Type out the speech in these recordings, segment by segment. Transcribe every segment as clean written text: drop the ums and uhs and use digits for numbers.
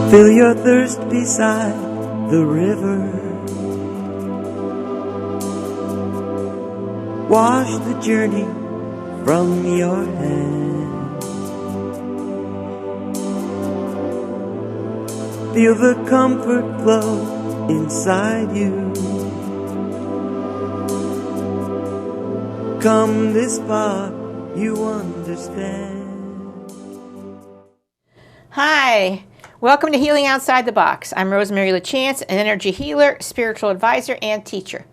Fill your thirst beside the river. Wash the journey from your hand. Feel the comfort flow inside you. Come this far, you understand. Hi, welcome to Healing Outside the Box. I'm Rosemary LaChance, an energy healer, spiritual advisor, and teacher.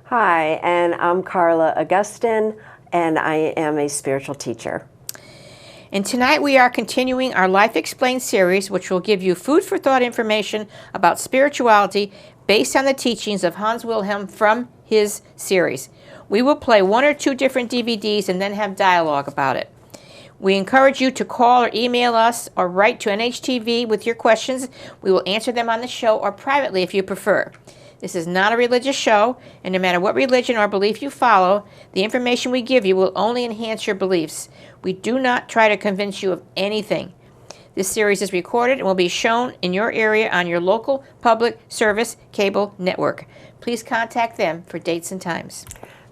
Hi, and I'm Carla Augustin, and I am a spiritual teacher. And tonight we are continuing our Life Explained series, which will give you food for thought information about spirituality based on the teachings of Hans Wilhelm from his series. We will play one or two different DVDs and then have dialogue about it. We encourage you to call or email us or write to NHTV with your questions. We will answer them on the show or privately if you prefer. This is not a religious show, and no matter what religion or belief you follow, the information we give you will only enhance your beliefs. We do not try to convince you of anything. This series is recorded and will be shown in your area on your local public service cable network. Please contact them for dates and times.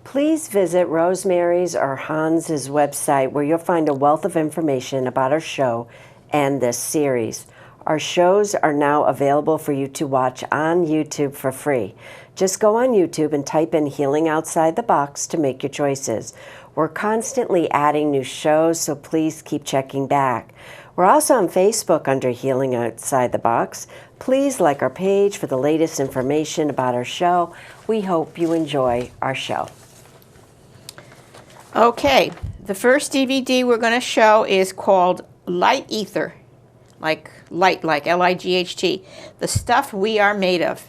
Please visit Rosemary's or Hans's website, where you'll find a wealth of information about our show and this series. Our shows are now available for you to watch on YouTube for free. Just go on YouTube and type in Healing Outside the Box to make your choices. We're constantly adding new shows, so please keep checking back. We're also on Facebook under Healing Outside the Box. Please like our page for the latest information about our show. We hope you enjoy our show. Okay, the first DVD we're going to show is called Light Ether, like light, like L-I-G-H-T, the stuff we are made of.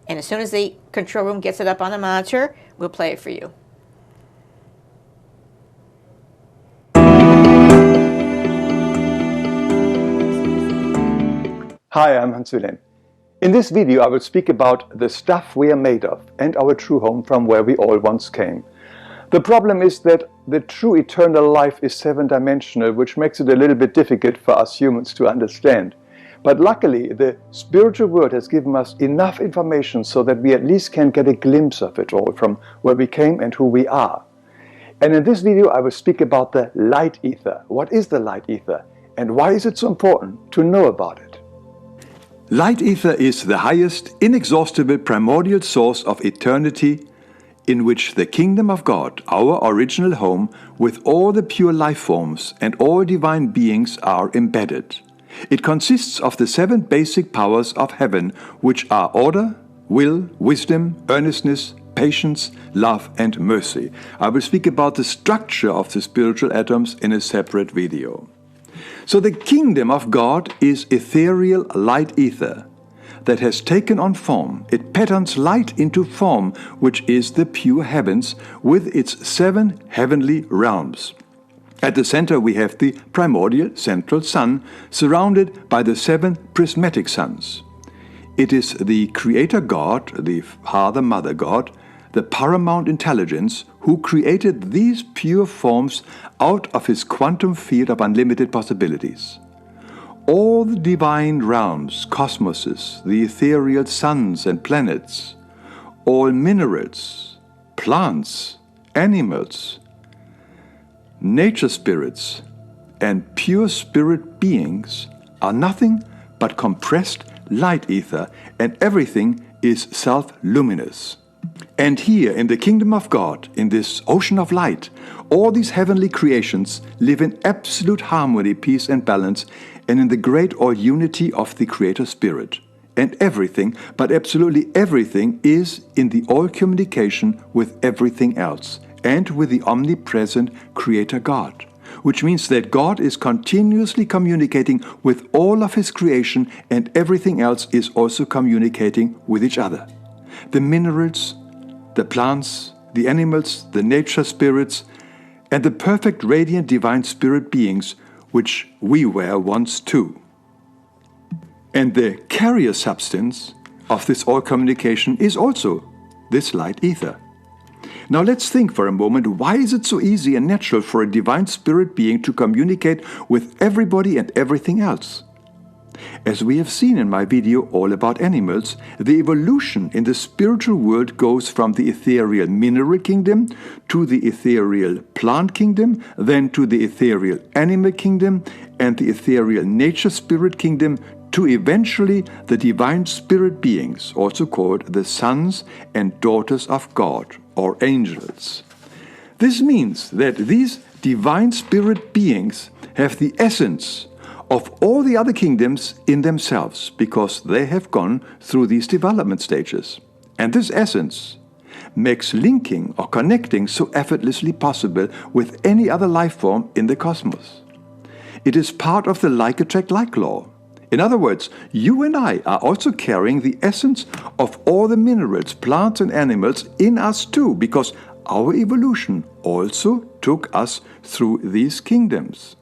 And as soon as the control room gets it up on the monitor, we'll play it for you. Hi, I'm Hans Wilhelm. In this video I will speak about the stuff we are made of and our true home from where we all once came. The problem is that the true eternal life is seven-dimensional, which makes it a little bit difficult for us humans to understand. But luckily, the spiritual world has given us enough information so that we at least can get a glimpse of it all, from where we came and who we are. And in this video I will speak about the light ether. What is the light ether? And why is it so important to know about it? Light ether is the highest, inexhaustible primordial source of eternity, in which the kingdom of God, our original home, with all the pure life forms and all divine beings are embedded. It consists of the seven basic powers of heaven, which are order, will, wisdom, earnestness, patience, love, and mercy. I will speak about the structure of the spiritual atoms in a separate video. So the kingdom of God is ethereal light ether that has taken on form. It patterns light into form, which is the pure heavens with its seven heavenly realms. At the center we have the primordial central sun, surrounded by the seven prismatic suns. It is the Creator God, the Father Mother God, the paramount intelligence, who created these pure forms out of his quantum field of unlimited possibilities. All the divine realms, cosmoses, the ethereal suns and planets, all minerals, plants, animals, nature spirits, and pure spirit beings are nothing but compressed light ether, and everything is self-luminous. And here in the kingdom of God, in this ocean of light, all these heavenly creations live in absolute harmony, peace and balance, and in the great all-unity of the Creator Spirit. And everything, but absolutely everything, is in the all-communication with everything else, and with the omnipresent Creator God. Which means that God is continuously communicating with all of His creation, and everything else is also communicating with each other. The minerals, the plants, the animals, the nature spirits, and the perfect radiant divine spirit beings, which we were once too. And the carrier substance of this all communication is also this light ether. Now let's think for a moment, why is it so easy and natural for a divine spirit being to communicate with everybody and everything else? As we have seen in my video all about animals, the evolution in the spiritual world goes from the ethereal mineral kingdom to the ethereal plant kingdom, then to the ethereal animal kingdom and the ethereal nature spirit kingdom, to eventually the divine spirit beings, also called the sons and daughters of God, or angels. This means that these divine spirit beings have the essence of all the other kingdoms in themselves, because they have gone through these development stages. And this essence makes linking or connecting so effortlessly possible with any other life form in the cosmos. It is part of the like-attract-like law. In other words, you and I are also carrying the essence of all the minerals, plants and animals in us too, because our evolution also took us through these kingdoms.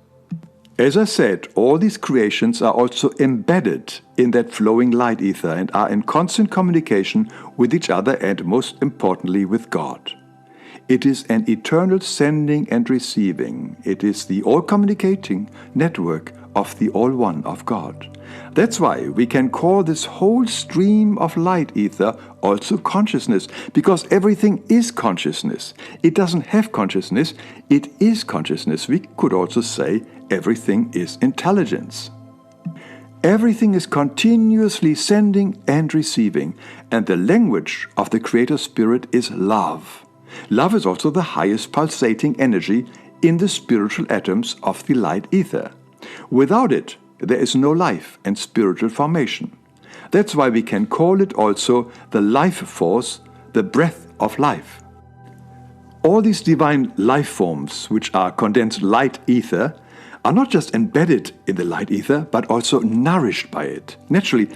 As I said, all these creations are also embedded in that flowing light ether and are in constant communication with each other and, most importantly, with God. It is an eternal sending and receiving. It is the all-communicating network of the All-One of God. That's why we can call this whole stream of light ether also consciousness, because everything is consciousness. It doesn't have consciousness, it is consciousness. We could also say everything is intelligence. Everything is continuously sending and receiving, and the language of the Creator Spirit is love. Love is also the highest pulsating energy in the spiritual atoms of the light ether. Without it, there is no life and spiritual formation. That's why we can call it also the life force, the breath of life. All these divine life forms, which are condensed light ether, are not just embedded in the light ether, but also nourished by it. Naturally,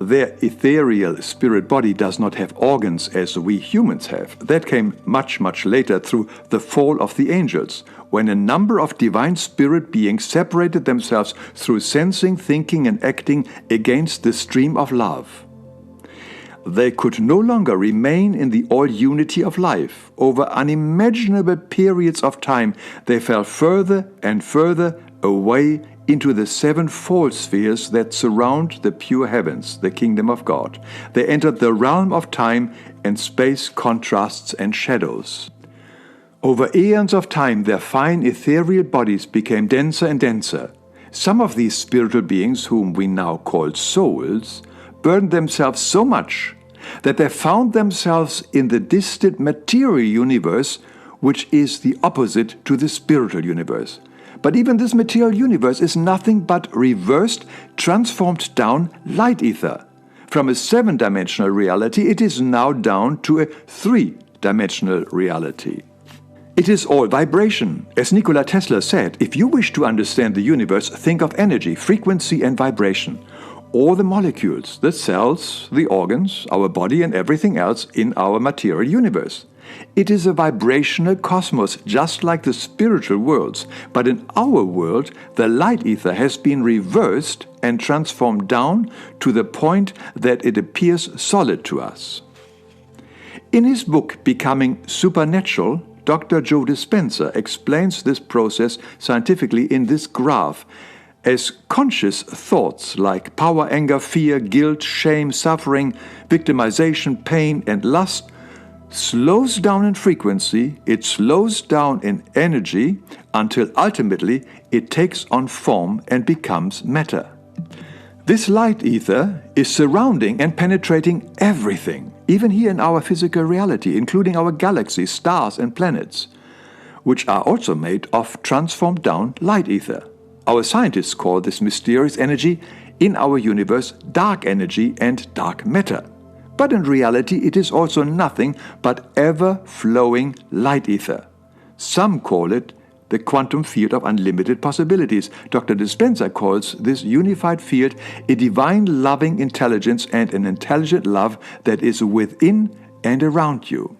their ethereal spirit body does not have organs as we humans have. That came much, much later through the fall of the angels, when a number of divine spirit beings separated themselves through sensing, thinking and acting against the stream of love. They could no longer remain in the all-unity of life. Over unimaginable periods of time, they fell further and further away into the seven fall spheres that surround the pure heavens, the kingdom of God. They entered the realm of time and space, contrasts and shadows. Over eons of time, their fine ethereal bodies became denser and denser. Some of these spiritual beings, whom we now call souls, burned themselves so much that they found themselves in the distant material universe, which is the opposite to the spiritual universe. But even this material universe is nothing but reversed, transformed down light ether. From a 7-dimensional reality, it is now down to a 3-dimensional reality. It is all vibration. As Nikola Tesla said, if you wish to understand the universe, think of energy, frequency and vibration. All the molecules, the cells, the organs, our body and everything else in our material universe. It is a vibrational cosmos, just like the spiritual worlds, but in our world, the light ether has been reversed and transformed down to the point that it appears solid to us. In his book, Becoming Supernatural, Dr. Joe Dispenza explains this process scientifically in this graph as conscious thoughts like power, anger, fear, guilt, shame, suffering, victimization, pain, and lust slows down in frequency, it slows down in energy, until ultimately it takes on form and becomes matter. This light ether is surrounding and penetrating everything, even here in our physical reality, including our galaxies, stars and planets, which are also made of transformed down light ether. Our scientists call this mysterious energy in our universe dark energy and dark matter. But in reality, it is also nothing but ever-flowing light ether. Some call it the quantum field of unlimited possibilities. Dr. Dispenza calls this unified field a divine loving intelligence and an intelligent love that is within and around you.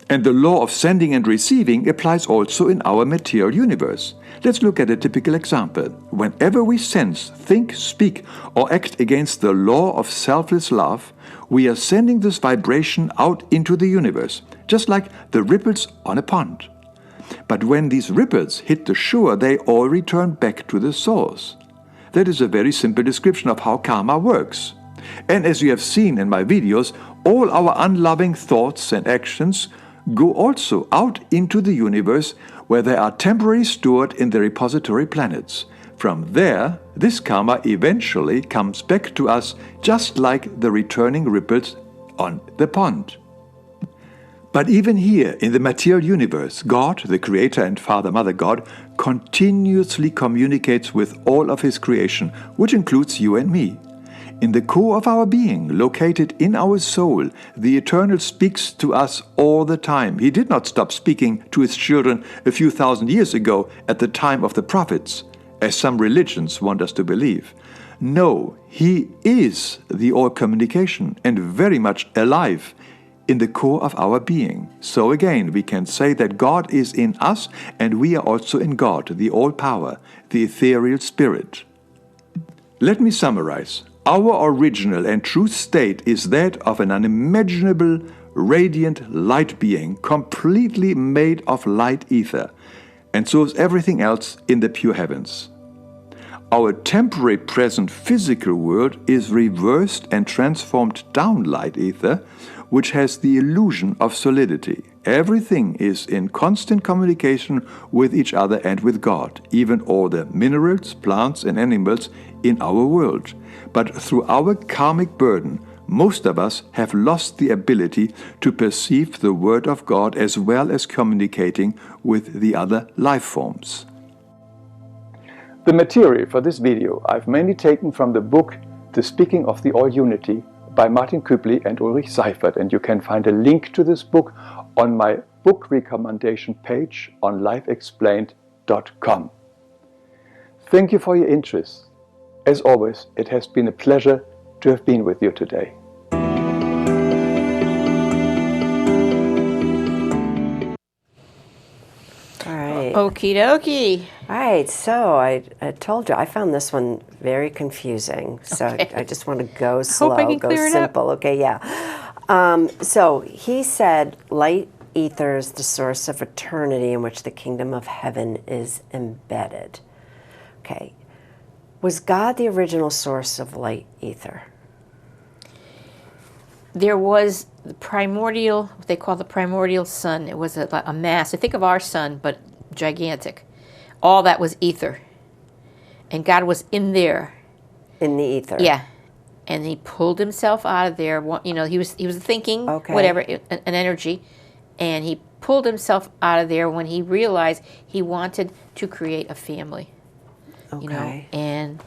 And the law of sending and receiving applies also in our material universe. Let's look at a typical example. Whenever we sense, think, speak, or act against the law of selfless love, we are sending this vibration out into the universe, just like the ripples on a pond. But when these ripples hit the shore, they all return back to the source. that is a very simple description of how karma works. And as you have seen in my videos, all our unloving thoughts and actions go also out into the universe, where they are temporarily stored in the repository planets. From there, this karma eventually comes back to us, just like the returning ripples on the pond. But even here in the material universe, God, the Creator and Father, Mother God, continuously communicates with all of His creation, which includes you and me. In the core of our being, located in our soul, the Eternal speaks to us all the time. He did not stop speaking to His children a few thousand years ago at the time of the prophets, as some religions want us to believe. No, He is the all-communication and very much alive in the core of our being. So again, we can say that God is in us and we are also in God, the all-power, the ethereal spirit. Let me summarize. Our original and true state is that of an unimaginable, radiant light being, completely made of light ether, and so is everything else in the pure heavens. Our temporary present physical world is reversed and transformed down light ether, which has the illusion of solidity. Everything is in constant communication with each other and with God, even all the minerals, plants and animals in our world. But through our karmic burden, most of us have lost the ability to perceive the Word of God as well as communicating with the other life forms. The material for this video I've mainly taken from the book The Speaking of the All Unity by Martin Kübli and Ulrich Seifert, and you can find a link to this book on my book recommendation page on lifeexplained.com. Thank you for your interest. As always, it has been a pleasure to have been with you today. All right. Okie dokie. All right, so I told you, I found this one very confusing. So Okay. I just want to go slow, Hope I can go clear it up. simple. Okay, yeah. So he said light ether is the source of eternity in which the kingdom of heaven is embedded. Okay. Was God the original source of light ether? There was the primordial, what they call the primordial sun. It was a mass. I think of our sun, but gigantic. All that was ether. And God was in there. In the ether? Yeah. And He pulled Himself out of there. You know, He was thinking, Okay. whatever, an energy. And He pulled Himself out of there when He realized He wanted to create a family. Okay. You know, and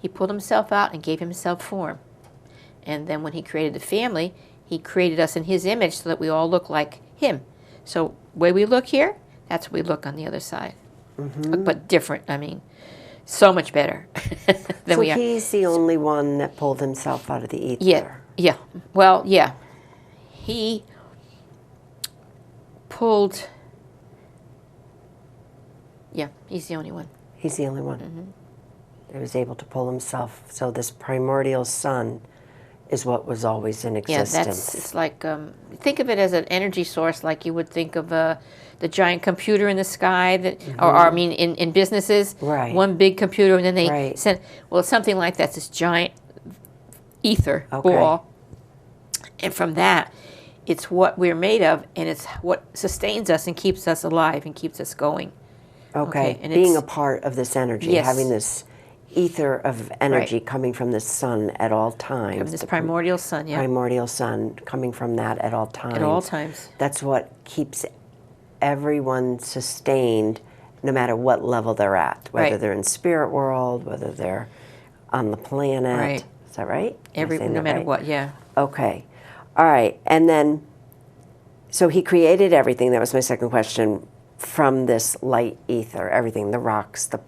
He pulled Himself out and gave Himself form. And then when He created the family, He created us in His image so that we all look like Him. So the way we look here, that's what we look on the other side. Mm-hmm. But different, I mean, so much better than So we are. he's the only one that pulled himself out of the ether? Yeah. Well, yeah. He pulled, he's the only one. He's the only one that was able to pull himself. So this primordial sun is what was always in existence. Yeah, it's like, think of it as an energy source like you would think of the giant computer in the sky, that, or I mean in businesses, Right. one big computer, and then they Right. send, well, it's something like that, this giant ether Okay. ball. And from that, it's what we're made of, and it's what sustains us and keeps us alive and keeps us going. Okay, and being a it's- part of this energy, Yes. having this ether of energy Right. coming from the sun at all times. Of this the primordial sun, yeah. primordial sun coming from that at all times. At all times. That's what keeps everyone sustained, no matter what level they're at, whether Right. they're in spirit world, whether they're on the planet. Right. Is that right? Am I saying No that matter right? what, yeah. Okay. All right. And then, so he created everything. That was my second question. From this light ether, everything, the rocks, the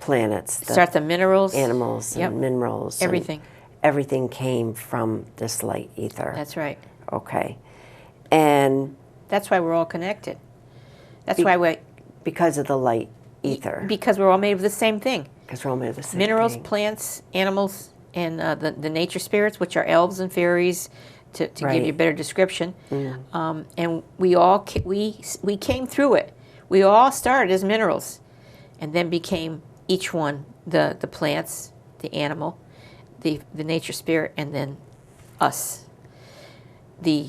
planets, Start the minerals. animals, Yep. and minerals. and Everything. everything came from this light ether. That's right. Okay. And That's why we're all connected. That's why because of the light ether, because we're all made of the same thing. because we're all made of the same Minerals, thing. plants, animals, and the nature spirits, which are elves and fairies, to give Right. you a better description. And we all we came through it. We all started as minerals, and then became each one the plants, the animal, the nature spirit, and then us.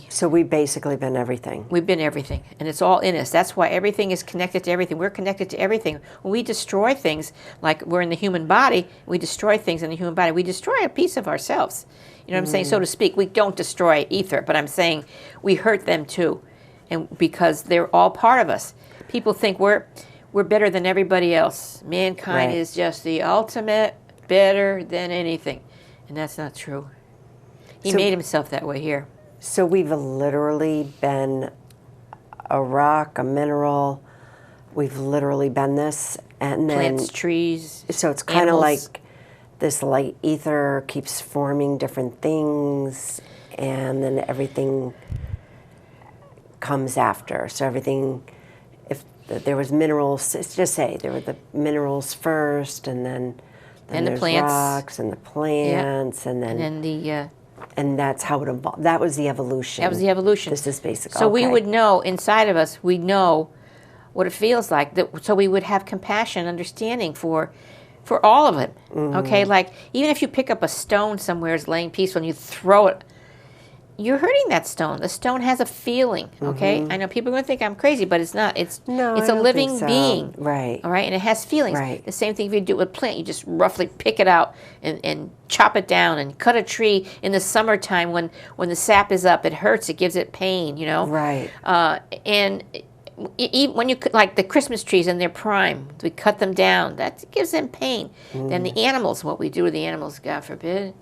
So we've basically been everything. We've been everything, and it's all in us. That's why everything is connected to everything. We're connected to everything. When we destroy things, like we're in the human body, we destroy things in the human body. We destroy a piece of ourselves. You know what I'm saying? So to speak, we don't destroy ether, but I'm saying we hurt them too, and because they're all part of us. People think we're better than everybody else. Mankind is just the ultimate better than anything, and that's not true. He made himself that way here. So we've literally been a rock, a mineral. We've literally been this, and then Plants, trees. So it's kind of like this light ether keeps forming different things, and then everything comes after. So everything, if there was minerals, just say there were the minerals first, and then the there's plants. rocks and the plants, and then the and that's how it evolved. That was the evolution. That was the evolution. This is basic. So we would know inside of us. We know what it feels like. So we would have compassion, understanding for all of it. Okay, like even if you pick up a stone somewhere is laying peaceful and you throw it, you're hurting that stone. The stone has a feeling. Okay, I know people are going to think I'm crazy, but it's not. It's a living being. Right. All right, and it has feelings. Right. The same thing if you do with a plant, you just roughly pick it out and chop it down and cut a tree in the summertime when the sap is up. It hurts. It gives it pain. You know. Right. And even when you like the Christmas trees in their prime, we cut them down. That gives them pain. Then the animals, what we do with the animals, God forbid,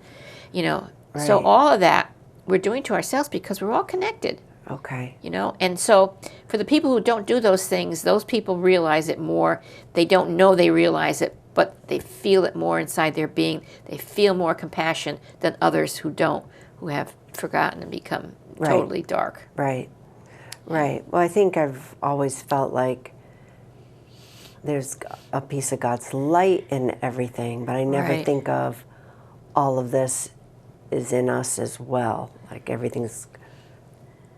you know. Right. So all of that we're doing to ourselves because we're all connected. Okay. You know, and so for the people who don't do those things, those people realize it more. They don't know they realize it, but they feel it more inside their being. They feel more compassion than others who don't, who have forgotten and become totally dark. Right. Right. Well, I think I've always felt like there's a piece of God's light in everything, but I never think of all of this is in us as well. Like everything's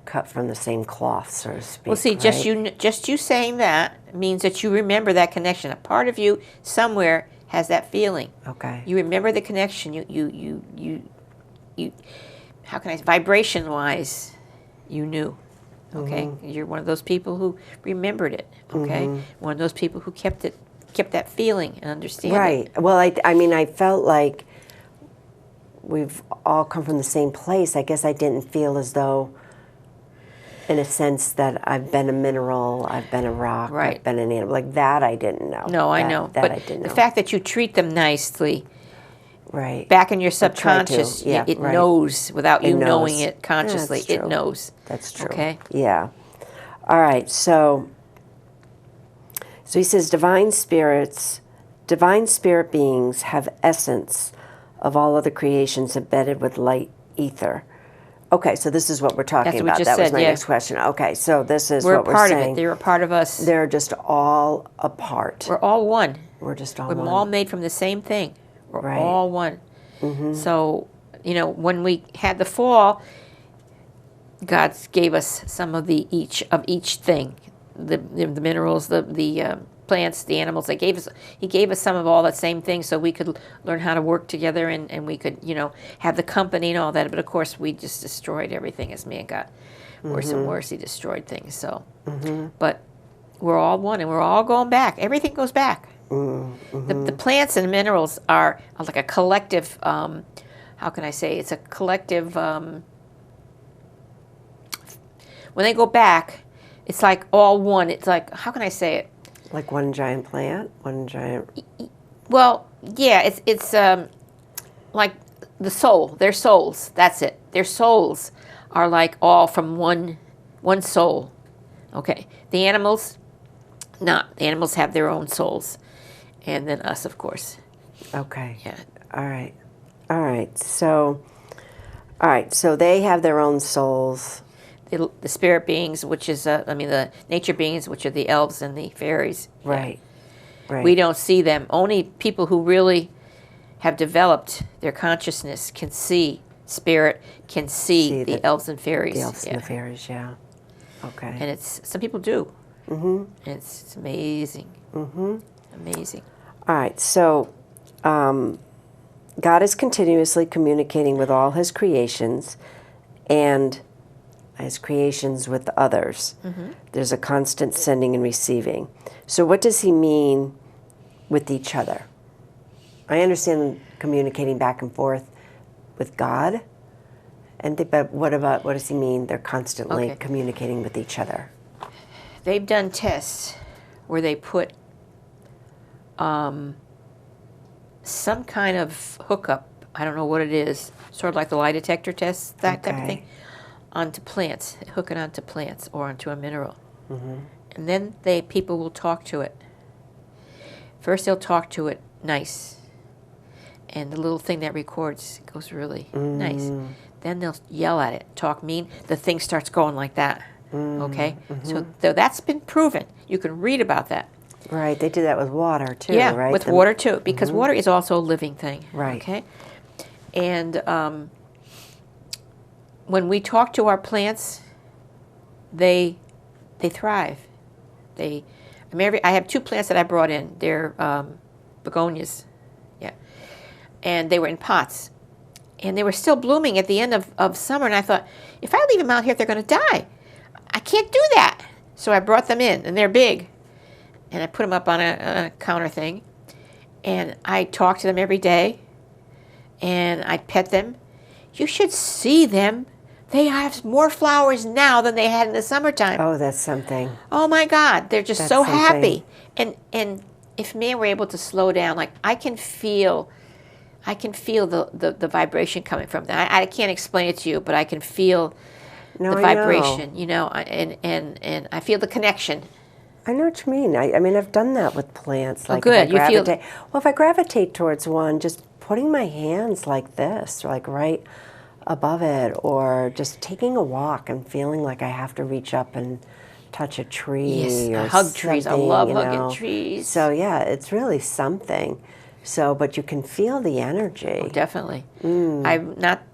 cut from the same cloth, so to speak. Well, see, just you saying that means that you remember that connection. A part of you somewhere has that feeling. Okay. You remember the connection. You how can I, vibration-wise, you knew. Okay, you're one of those people who remembered it. Okay, one of those people who kept that feeling and understanding. Right. Well, I mean, I felt like we've all come from the same place. I guess I didn't feel as though, in a sense, that I've been a mineral, I've been a rock, I've been an animal. Like that, I didn't know. No, I know. That but I didn't know. The fact that you treat them nicely. Right. Back in your subconscious, it knows without you knowing it consciously. Yeah, it knows. That's true. Okay. Yeah. All right. So he says divine spirit beings have essence of all other creations embedded with light ether. Okay, so this is what we're talking about. That was my next question. Okay, so this is what we're saying. We're a part of it. They're a part of us. They're just all a part. We're all one. We're just all one. We're all made from the same thing. We're all one. So, you know, when we had the fall, God gave us some of each thing, the minerals, the plants, the animals. He gave us some of all that same thing, so we could learn how to work together and we could, you know, have the company and all that. But of course, we just destroyed everything as man got worse and worse. He destroyed things. So, but we're all one, and we're all going back. Everything goes back. The plants and minerals are like a collective. How can I say? It's a collective. When they go back, it's like all one. It's like, how can I say it? Like one giant plant, one giant. Well, yeah, it's like the soul. Their souls. That's it. Their souls are like all from one soul. Okay. The animals, not. The animals have their own souls, and then us, of course. Okay. Yeah. All right. So they have their own souls. The spirit beings, which is, the nature beings, which are the elves and the fairies. Right. Yeah. Right. We don't see them. Only people who really have developed their consciousness can see spirit, can see the elves and fairies. The elves and the fairies, yeah. Okay. And some people do. And it's amazing. Amazing. All right. So God is continuously communicating with all his creations and his creations with others. There's a constant sending and receiving. So what does he mean with each other? I understand communicating back and forth with God, but what does he mean they're constantly communicating with each other? They've done tests where they put some kind of hookup, I don't know what it is, sort of like the lie detector tests, that type of thing, onto plants, hook it onto plants or onto a mineral. And then people will talk to it. First they'll talk to it nice, and the little thing that records goes really nice. Then they'll yell at it, talk mean, the thing starts going like that, okay? So that's been proven. You can read about that. Right, they do that with water too, yeah, right? with water too, because water is also a living thing. Right. Okay. And when we talk to our plants, they thrive. I have 2 plants that I brought in. They're begonias, and they were in pots, and they were still blooming at the end of summer. And I thought, if I leave them out here, they're going to die. I can't do that. So I brought them in, and they're big. And I put them up on a counter thing, and I talk to them every day, and I pet them. You should see them. They have more flowers now than they had in the summertime. Oh, that's something. Oh my God, they're just so happy. And if man were able to slow down, like I can feel the vibration coming from them. I can't explain it to you, but I can feel the vibration, and I feel the connection. I know what you mean. I mean, I've done that with plants. Like good. If I gravitate towards one, just putting my hands like this, like right above it, or just taking a walk and feeling like I have to reach up and touch a tree. Yes, or hug trees. I love hugging know. trees. So yeah, it's really something. So, but you can feel the energy. Oh, definitely.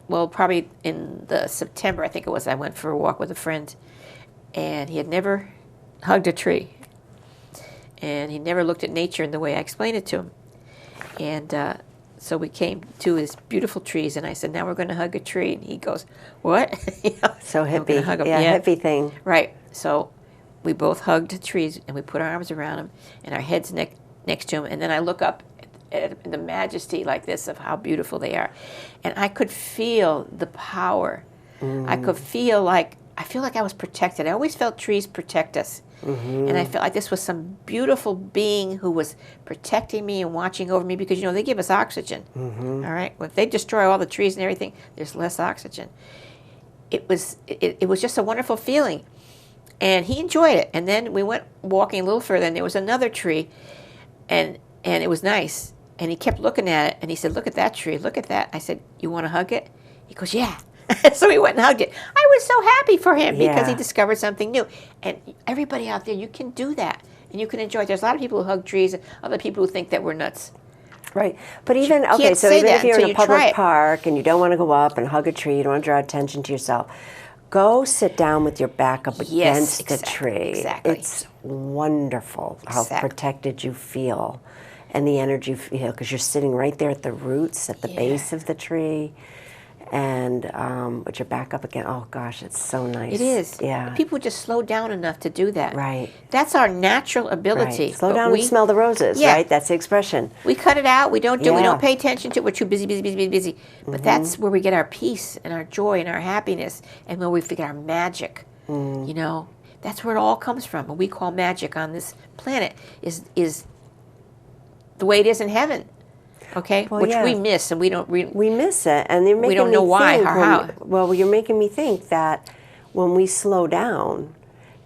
Probably in the September, I think it was, I went for a walk with a friend, and he had never hugged a tree. And he never looked at nature in the way I explained it to him. And so we came to his beautiful trees, and I said, now we're going to hug a tree. And he goes, what? So hippie. Hippie thing. Right. So we both hugged the trees, and we put our arms around him, and our heads next to him. And then I look up at the majesty like this of how beautiful they are. And I could feel the power. I could feel like I was protected. I always felt trees protect us. And I felt like this was some beautiful being who was protecting me and watching over me, because, they give us oxygen. All right? Well, if they destroy all the trees and everything, there's less oxygen. It was just a wonderful feeling. And he enjoyed it. And then we went walking a little further, and there was another tree, and it was nice. And he kept looking at it, and he said, look at that tree, look at that. I said, you want to hug it? He goes, yeah. So we went and hugged it. I was so happy for him because he discovered something new. And everybody out there, you can do that, and you can enjoy it. There's a lot of people who hug trees, and other people who think that we're nuts. Right. But even, okay, so even if you're in a public park and you don't want to go up and hug a tree, you don't want to draw attention to yourself, go sit down with your back up against the tree. Exactly. It's wonderful how protected you feel and the energy you feel, because you're sitting right there at the roots, at the base of the tree. And with your back up again, oh gosh, it's so nice. It is. Yeah. People just slow down enough to do that. Right. That's our natural ability. Right. Slow down and smell the roses, right? That's the expression. We cut it out. We don't do. We don't pay attention to it. We're too busy. But that's where we get our peace and our joy and our happiness, and where we figure our magic. That's where it all comes from. What we call magic on this planet is the way it is in heaven. Okay, well, which we miss, and we don't. We miss it, and you're making we don't know why or how. Well, you're making me think that when we slow down,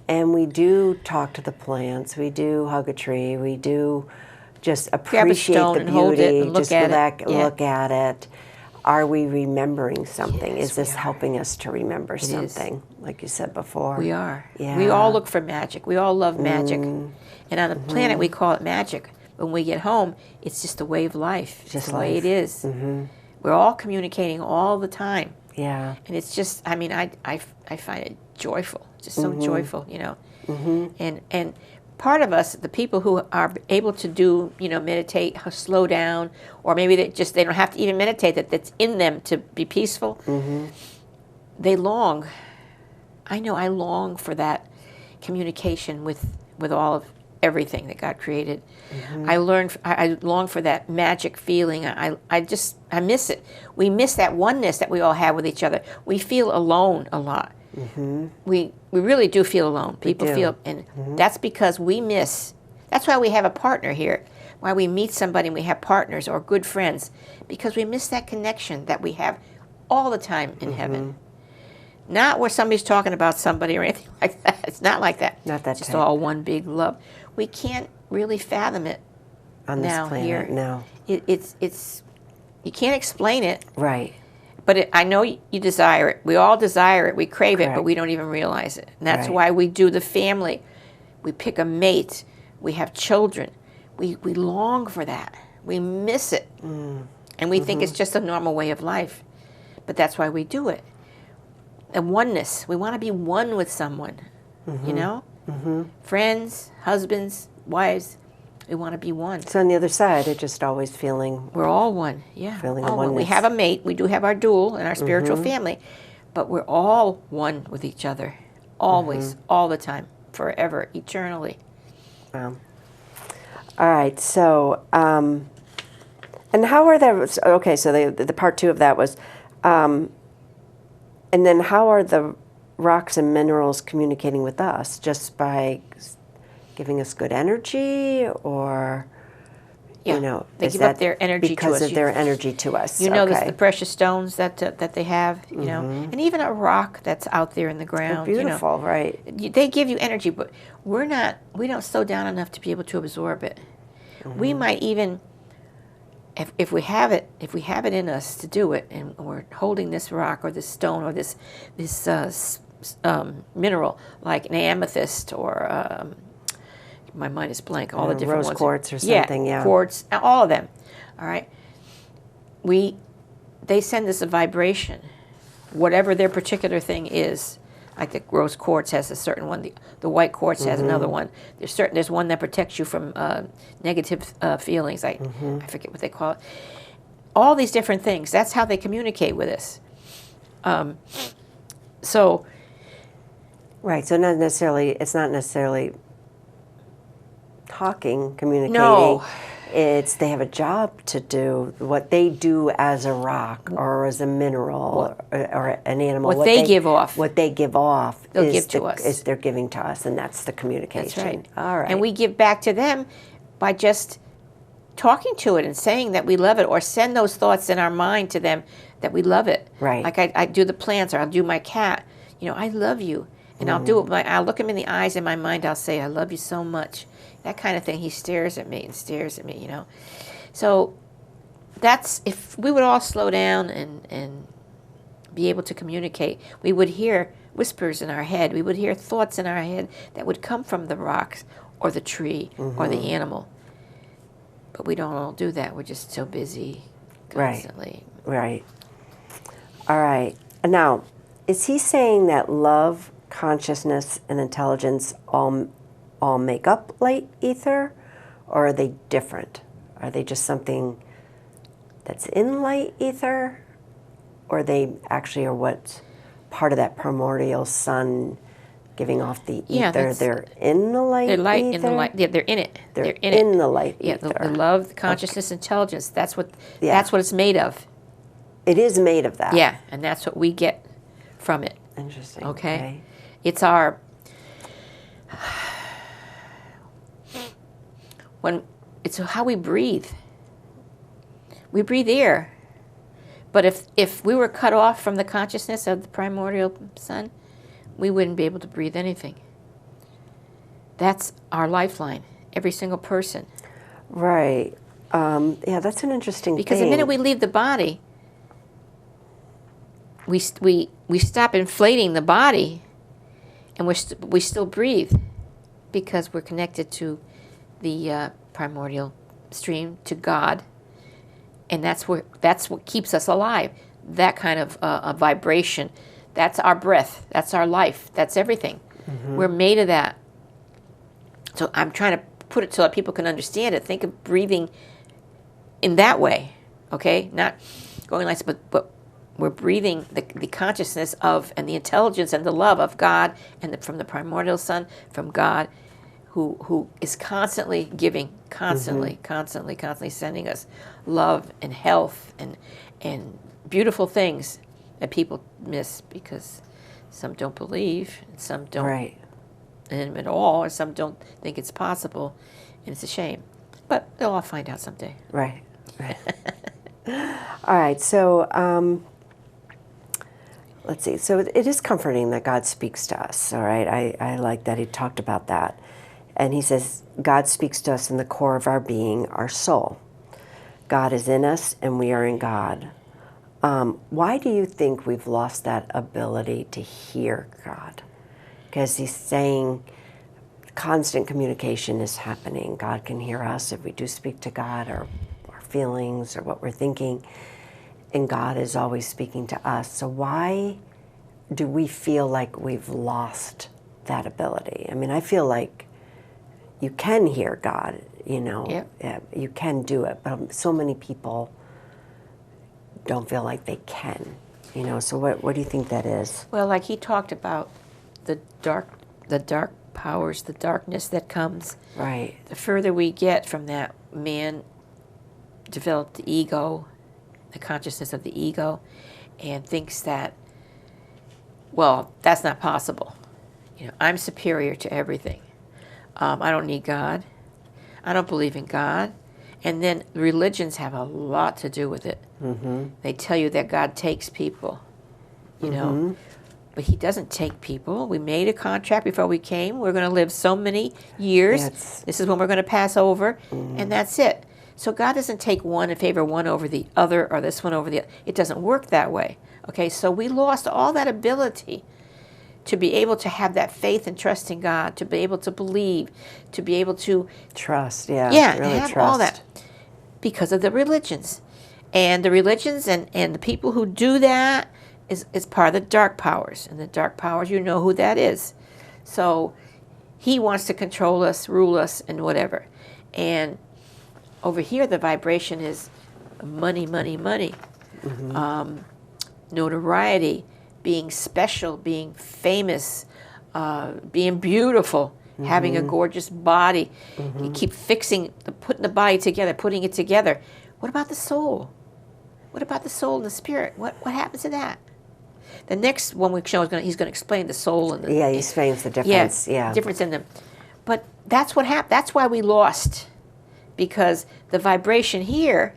and we do talk to the plants, we do hug a tree, we do just appreciate the beauty, hold it and look at it. Are we remembering something? Yes, is this helping us to remember something? Like you said before, we are. Yeah. We all look for magic. We all love magic, and on the planet we call it magic. When we get home, it's just a way of life. It's just the way it is. We're all communicating all the time. Yeah. And it's just, I find it joyful. Just so joyful, And part of us, the people who are able to do, meditate, slow down, or maybe they don't have to even meditate, that's in them to be peaceful, they long. I know I long for that communication with all of everything that God created. I long for that magic feeling. I miss it. We miss that oneness that we all have with each other. We feel alone a lot. We really do feel alone. People feel, and that's because we miss. That's why we have a partner here. Why we meet somebody and we have partners or good friends, because we miss that connection that we have all the time in heaven. Not where somebody's talking about somebody or anything like that. It's not like that. Not that It's just type. all one big love. We can't really fathom it On this now planet, here. no. It's you can't explain it. Right. But I know you desire it. We all desire it. We crave it, but Correct. we don't even realize it. And that's Right. why we do the family. We pick a mate. We have children. We long for that. We miss it. And we think it's just a normal way of life. But that's why we do it. And oneness. We want to be one with someone, Friends, husbands, wives. We want to be one. So on the other side, they're just always feeling We're all one, yeah. Feeling all the one. We oneness. have a mate. We do have our dual and our spiritual family, but we're all one with each other, always, all the time, forever, eternally. All right. So, and how are the okay? So the part two of that was, and then how are the rocks and minerals communicating with us? Just by giving us good energy, or Yeah, they is give up that their energy to because us. of their energy to us? You know, okay. the precious stones that they have, and even a rock that's out there in the ground. Beautiful, right? They give you energy, but we don't slow down enough to be able to absorb it. We might even, if we have it in us to do it, and we're holding this rock or this stone or this mineral like an amethyst or my mind is blank. All the different rose ones. quartz or something, yeah. Quartz, all of them. All right. They send us a vibration, whatever their particular thing is. Like the rose quartz has a certain one. The white quartz has another one. There's one that protects you from negative feelings. I forget what they call it. All these different things. That's how they communicate with us. So. Right. So it's not necessarily talking, communicating. No. It's they have a job to do. What they do as a rock or as a mineral or an animal. What they give off. What they give off They'll is give to us. is they're giving to us, and that's the communication. That's right. All right. And we give back to them by just talking to it and saying that we love it, or send those thoughts in our mind to them that we love it. Right. Like I do the plants, or I'll do my cat. I love you. And I'll do it. I'll look him in the eyes in my mind. I'll say, I love you so much. That kind of thing. He stares at me and stares at me, So that's, if we would all slow down and be able to communicate, we would hear whispers in our head. We would hear thoughts in our head that would come from the rocks or the tree or the animal. But we don't all do that. We're just so busy constantly. Right. All right. Now, is he saying that love, consciousness, and intelligence all make up light ether, or are they different? Are they just something that's in light ether, or they actually are what's part of that primordial sun giving off the Yeah, ether? They're in the light They're light ether? in the light. Yeah, they're in it. They're in in the light Yeah, ether. the love, the consciousness, intelligence. That's what Yeah. it's made of. It is made of that. Yeah, and that's what we get from it. Interesting. Okay. It's our it's how we breathe. We breathe air. But if we were cut off from the consciousness of the primordial sun, we wouldn't be able to breathe anything. That's our lifeline, every single person. Right. Yeah, that's an interesting Because thing. the minute we leave the body, we stop inflating the body, and we still breathe, because we're connected to the primordial stream, to God, and that's what keeps us alive. That kind of a vibration, that's our breath, that's our life, that's everything. We're made of that. So I'm trying to put it so that people can understand it. Think of breathing in that way, okay? Not going like this, but we're breathing the consciousness of and the intelligence and the love of God, and from the primordial Son, from God, who is constantly giving, constantly sending us love and health and beautiful things that people miss because some don't believe and some don't in him at all, or some don't think it's possible, and it's a shame. But they'll all find out someday. Right. All right, so let's see. So it is comforting that God speaks to us, all right? I like that he talked about that. And he says, God speaks to us in the core of our being, our soul. God is in us and we are in God. Why do you think we've lost that ability to hear God? Because he's saying constant communication is happening. God can hear us if we do speak to God, or our feelings or what we're thinking. And God is always speaking to us. So why do we feel like we've lost that ability? I mean, I feel like you can hear God, you know. Yep. You can do it, but so many people don't feel like they can, you know. So what do you think that is? Well, like he talked about the dark powers, the darkness that comes. Right. The further we get from that, man developed the ego, the consciousness of the ego, and thinks that, well, that's not possible. You know, I'm superior to everything. I don't need God. I don't believe in God. And then religions have a lot to do with it. Mm-hmm. They tell you that God takes people, you know. But he doesn't take people. We made a contract before we came. We're going to live so many years. Yes. This is when we're going to pass over, and that's it. So God doesn't take one and favor one over the other, or this one over the other. It doesn't work that way. Okay, so we lost all that ability to be able to have that faith and trust in God, to be able to believe, to be able to trust, really have trust. All that because of the religions. And the religions and the people who do that is part of the dark powers. And the dark powers, you know who that is. So he wants to control us, rule us, and whatever. And over here, the vibration is money, money, money. Notoriety, being special, being famous, being beautiful, having a gorgeous body. You keep putting the body together, putting it together. What about the soul? What about the soul and the spirit? What happens to that? The next one we show he's going to explain the soul and he explains the difference. Difference in them. But that's what happened. That's why we lost, because the vibration here.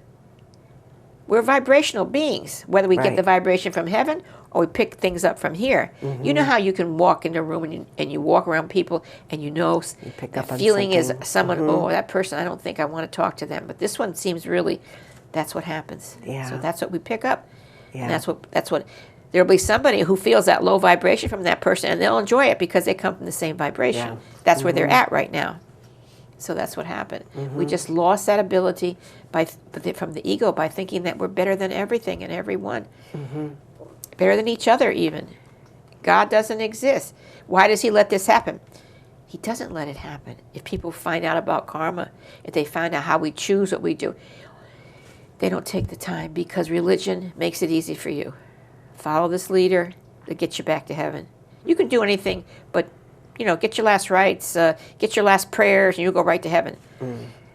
We're vibrational beings, whether we get the vibration from heaven or we pick things up from here. You know how you can walk into a room and you walk around people and you know the feeling is someone, oh, that person, I don't think I want to talk to them. But this one seems really, that's what happens. Yeah. So that's what we pick up. Yeah. And that's what, there'll be somebody who feels that low vibration from that person and they'll enjoy it because they come from the same vibration. Yeah. That's where they're at right now. So that's what happened. We just lost that ability from the ego by thinking that we're better than everything and everyone. Better than each other even. God doesn't exist. Why does he let this happen? He doesn't let it happen. If people find out about karma, if they find out how we choose what we do, they don't take the time because religion makes it easy for you. Follow this leader that gets you back to heaven. You can do anything, but get your last rites, get your last prayers, and you'll go right to heaven.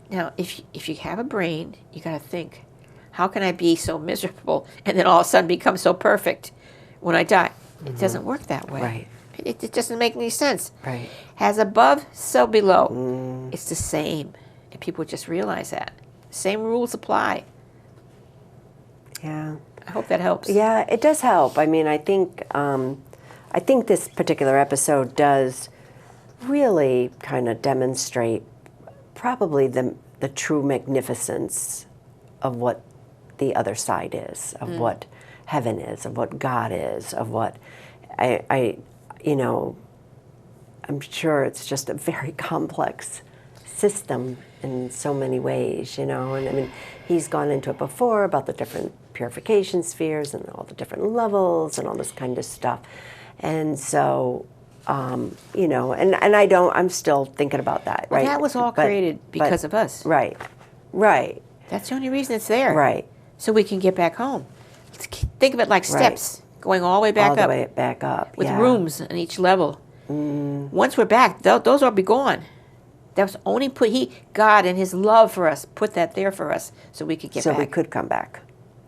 Now, if you have a brain, you got to think, how can I be so miserable and then all of a sudden become so perfect when I die? It doesn't work that way. Right. It doesn't make any sense. Right. As above, so below. It's the same. And people just realize that. Same rules apply. Yeah. I hope that helps. Yeah, it does help. I mean, I think this particular episode does really kind of demonstrate probably the true magnificence of what the other side is, of what heaven is, of what God is, of what I'm sure it's just a very complex system in so many ways, and I mean, he's gone into it before about the different purification spheres and all the different levels and all this kind of stuff. And so You know, and I'm still thinking about that, Well, right? that was all created because of us. Right, right. That's the only reason it's there. Right. So we can get back home. Think of it like steps going all the way back all up. the way back up, With rooms on each level. Once we're back, those will be gone. That was only God and His love for us put that there for us so we could get back. So we could come back.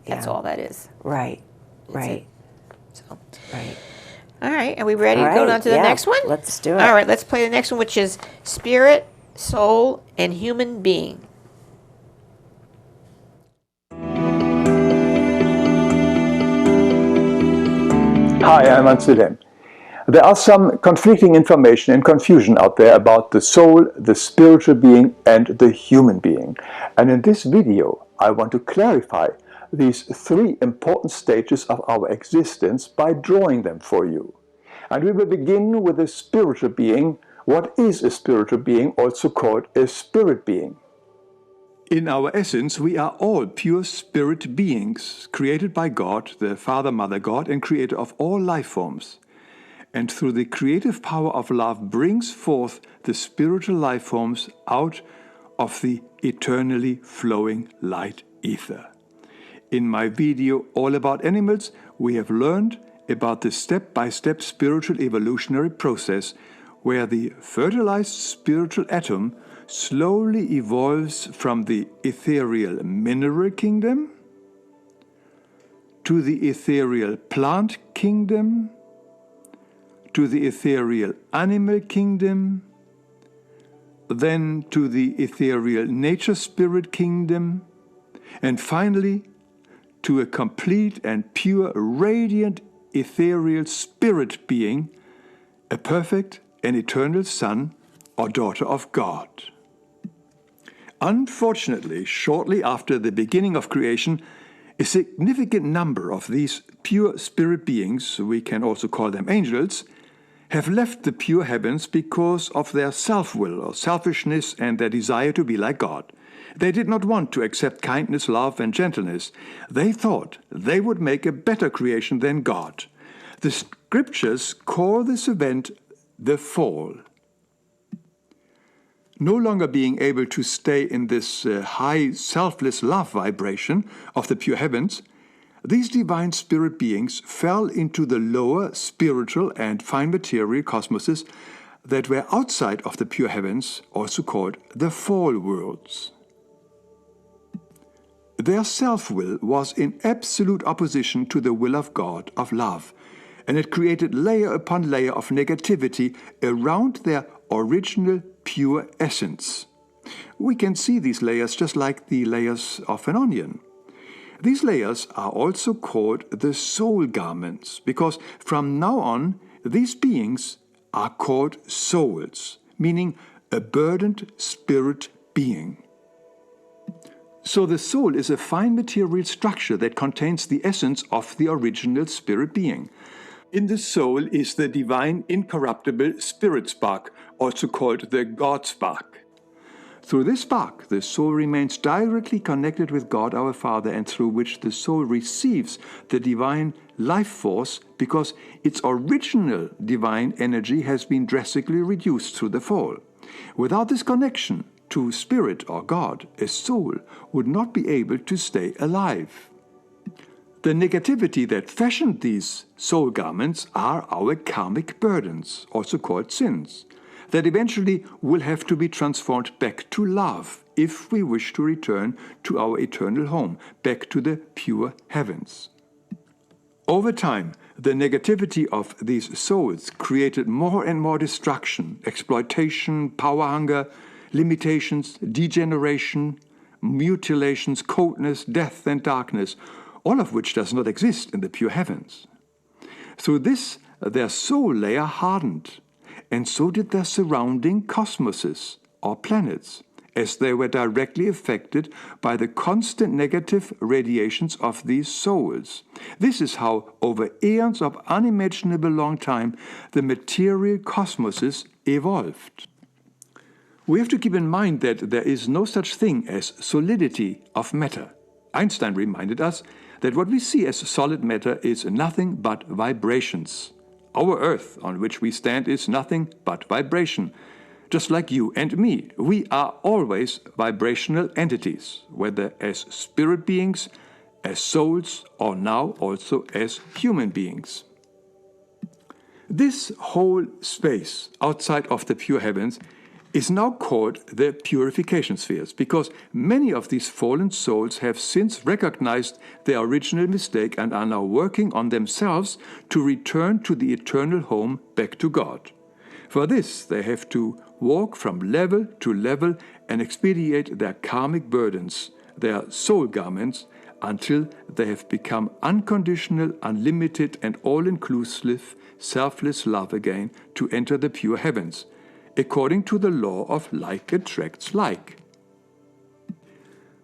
That's all that is. Right, right. So. Right. All right, are we ready to go on to the next one? Let's do it. All right, let's play the next one, which is spirit, soul, and human being. Hi, I'm Wilhelm. There are some conflicting information and confusion out there about the soul, the spiritual being, and the human being. And in this video, I want to clarify these three important stages of our existence by drawing them for you. And we will begin with the spiritual being. What is a spiritual being, also called a spirit being? In our essence, we are all pure spirit beings, created by God, the Father, Mother God, and creator of all life forms. And through the creative power of love brings forth the spiritual life forms out of the eternally flowing light ether. In my video all about animals, we have learned about the step-by-step spiritual evolutionary process where the fertilized spiritual atom slowly evolves from the ethereal mineral kingdom to the ethereal plant kingdom to the ethereal animal kingdom, then to the ethereal nature spirit kingdom, and finally to a complete and pure radiant ethereal spirit being, a perfect and eternal son or daughter of God. Unfortunately, shortly after the beginning of creation, a significant number of these pure spirit beings, we can also call them angels, have left the pure heavens because of their self-will or selfishness and their desire to be like God. They did not want to accept kindness, love, and gentleness. They thought they would make a better creation than God. The scriptures call this event the fall. No longer being able to stay in this high selfless love vibration of the pure heavens, these divine spirit beings fell into the lower spiritual and fine material cosmoses that were outside of the pure heavens, also called the fall worlds. Their self-will was in absolute opposition to the will of God, of love, and it created layer upon layer of negativity around their original pure essence. We can see these layers just like the layers of an onion. These layers are also called the soul garments, because from now on, these beings are called souls, meaning a burdened spirit being. So the soul is a fine material structure that contains the essence of the original spirit being. In the soul is the divine incorruptible spirit spark, also called the God spark. Through this spark, the soul remains directly connected with God our Father, and through which the soul receives the divine life force because its original divine energy has been drastically reduced through the fall. Without this connection to spirit or God, a soul would not be able to stay alive. The negativity that fashioned these soul garments are our karmic burdens, also called sins, that eventually will have to be transformed back to love if we wish to return to our eternal home, back to the pure heavens. Over time, the negativity of these souls created more and more destruction, exploitation, power hunger, limitations, degeneration, mutilations, coldness, death, and darkness, all of which does not exist in the pure heavens. Through this, their soul layer hardened, and so did their surrounding cosmoses, or planets, as they were directly affected by the constant negative radiations of these souls. This is how, over eons of unimaginable long time, the material cosmoses evolved. We have to keep in mind that there is no such thing as solidity of matter. Einstein reminded us that what we see as solid matter is nothing but vibrations. Our earth on which we stand is nothing but vibration. Just like you and me, we are always vibrational entities, whether as spirit beings, as souls, or now also as human beings. This whole space outside of the pure heavens is now called the purification spheres, because many of these fallen souls have since recognized their original mistake and are now working on themselves to return to the eternal home back to God. For this, they have to walk from level to level and expedite their karmic burdens, their soul garments, until they have become unconditional, unlimited, and all-inclusive, selfless love again to enter the pure heavens, according to the law of like attracts like.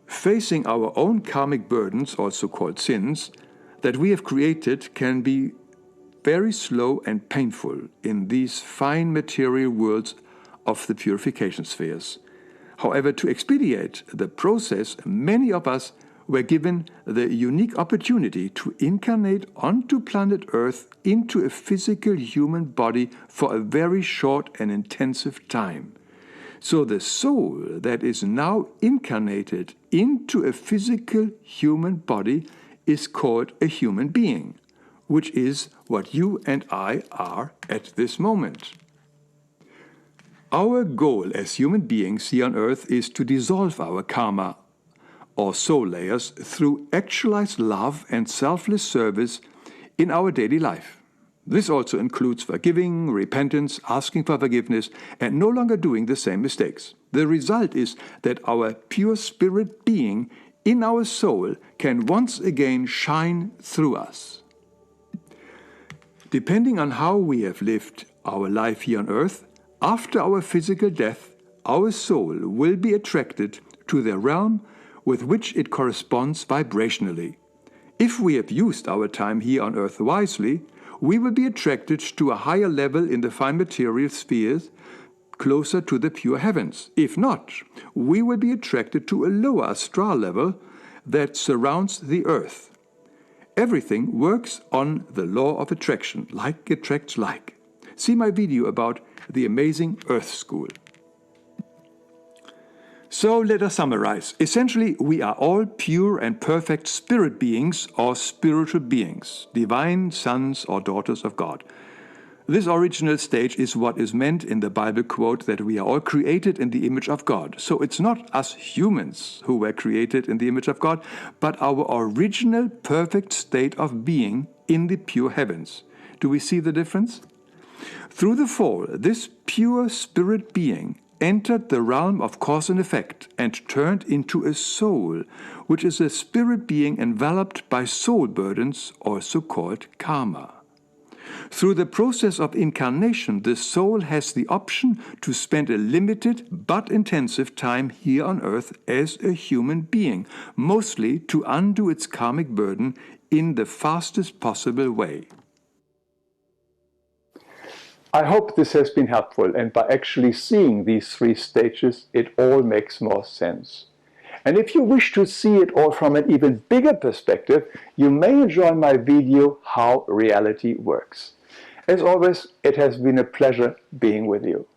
Facing our own karmic burdens, also called sins, that we have created can be very slow and painful in these fine material worlds of the purification spheres. However, to expedite the process, many of us were given the unique opportunity to incarnate onto planet Earth into a physical human body for a very short and intensive time. So the soul that is now incarnated into a physical human body is called a human being, which is what you and I are at this moment. Our goal as human beings here on Earth is to dissolve our karma or soul layers through actualized love and selfless service in our daily life. This also includes forgiving, repentance, asking for forgiveness, and no longer doing the same mistakes. The result is that our pure spirit being in our soul can once again shine through us. Depending on how we have lived our life here on earth, after our physical death, our soul will be attracted to the realm with which it corresponds vibrationally. If we have used our time here on earth wisely, we will be attracted to a higher level in the fine material spheres, closer to the pure heavens. If not, we will be attracted to a lower astral level that surrounds the earth. Everything works on the law of attraction, like attracts like. See my video about the amazing Earth School. So let us summarize. Essentially, we are all pure and perfect spirit beings or spiritual beings, divine sons or daughters of God. This original stage is what is meant in the Bible quote that we are all created in the image of God. So it's not us humans who were created in the image of God, but our original perfect state of being in the pure heavens. Do we see the difference? Through the fall, this pure spirit being entered the realm of cause and effect and turned into a soul, which is a spirit being enveloped by soul burdens, also called karma. Through the process of incarnation, the soul has the option to spend a limited but intensive time here on earth as a human being, mostly to undo its karmic burden in the fastest possible way. I hope this has been helpful, and by actually seeing these three stages, it all makes more sense. And if you wish to see it all from an even bigger perspective, you may enjoy my video, How Reality Works. As always, it has been a pleasure being with you.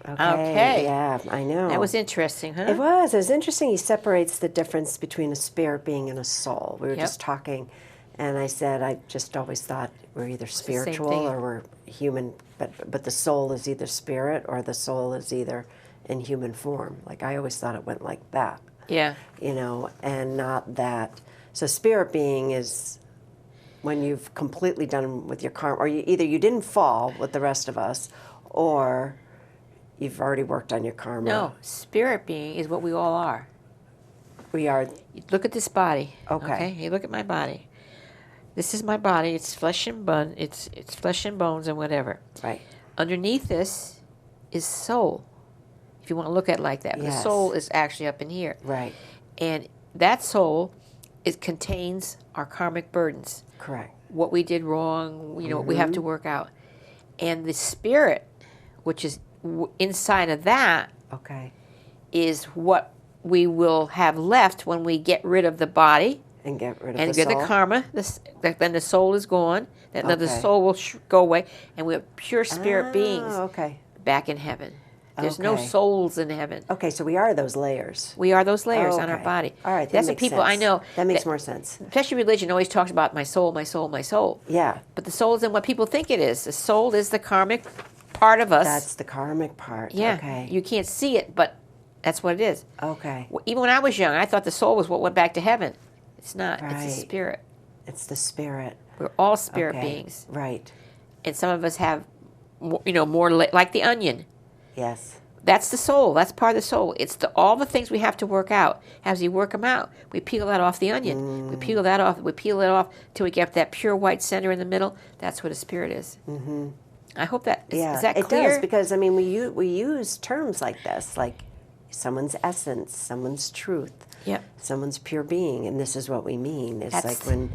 Okay. Yeah, I know. That was interesting, huh? It was. It was interesting. He separates the difference between a spirit being and a soul. We were just talking, and I said I just always thought we're either spiritual or we're human, but the soul is either spirit or the soul is either in human form. Like I always thought it went like that. Yeah. You know, and not that. So spirit being is when you've completely done with your karma, or either you didn't fall with the rest of us, or you've already worked on your karma. No, spirit being is what we all are. We are. You look at this body. Okay. You look at my body. This is my body. It's flesh and bone. It's flesh and bones and whatever. Right. Underneath this is soul. If you want to look at it like that, but the soul is actually up in here. Right. And that soul, it contains our karmic burdens. Correct. What we did wrong. You know, what we have to work out. And the spirit, which is inside of that, Okay. is what we will have left when we get rid of the body And get rid of and the get soul? the karma. Then the soul is gone. Then the Okay. soul will go away, and we're pure spirit beings Okay. back in heaven. There's no Okay. souls in heaven. Okay, so we are those layers. We are those layers on our Okay. body. All right, that That's what makes people I sense. know. That makes more sense. Especially religion always talks about my soul, my soul, my soul. Yeah, But the soul isn't what people think it is. The soul is the karmic part of us. that's the karmic part. yeah. Okay. You can't see it, but that's what it is. Okay. Even when I was young, I thought the soul was what went back to heaven. It's not. It's Right. the spirit. It's the spirit. We're all spirit Okay. beings, Right. and some of us have, more like the onion. Yes. That's the soul. That's part of the soul. It's all the things we have to work out. As we work them out, we peel that off the onion. We peel that off. We peel it off till we get that pure white center in the middle. That's where the spirit is. Mm-hmm. I hope that is, Yeah, is that it clear? does, because I mean we use terms like this, like someone's essence, someone's truth, Yep. someone's pure being, and this is what we mean. It's That's- like when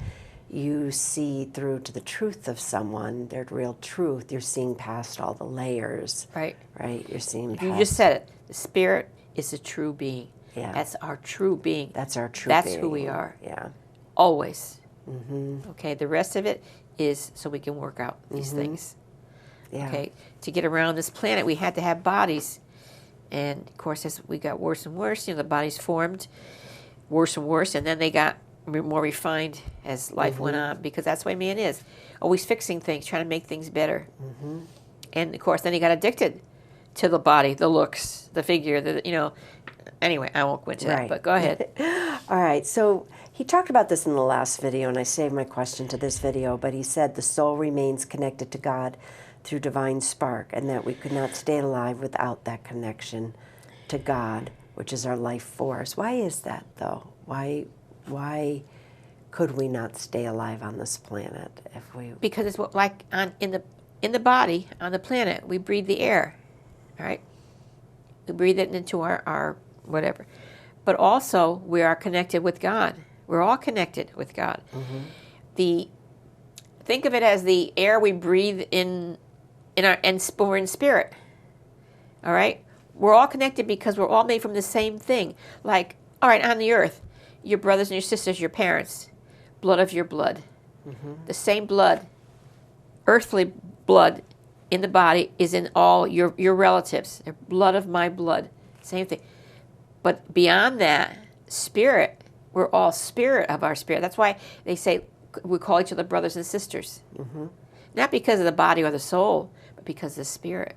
you see through to the truth of someone, their real truth, you're seeing past all the layers. Right. Right? You're seeing past. You just said it. The spirit is a true being. Yeah. That's our true being. That's our true That's being. who we are. Yeah. Always. Mm-hmm. Okay. The rest of it is so we can work out these things. Yeah. Okay. To get around this planet, we had to have bodies. And of course, as we got worse and worse, the bodies formed worse and worse, and then they got more refined as life went on, because that's the way man is, always fixing things, trying to make things better. And of course, then he got addicted to the body, the looks, the figure, Anyway, I won't go into that, Right. but go ahead. All right, so he talked about this in the last video, and I saved my question to this video, but he said the soul remains connected to God through divine spark, and that we could not stay alive without that connection to God, which is our life force. Why is that, though? Why could we not stay alive on this planet if we... Because it's like in the body, on the planet, we breathe the air, all right? We breathe it into our whatever. But also, we are connected with God. We're all connected with God. Think of it as the air we breathe in we're in spirit. All right? We're all connected because we're all made from the same thing. Like, all right, on the earth, your brothers and your sisters, your parents, blood of your blood. The same blood, earthly blood in the body is in all your relatives. They're blood of my blood. Same thing. But beyond that, spirit, we're all spirit of our spirit. That's why they say we call each other brothers and sisters. Not because of the body or the soul, but because of the spirit.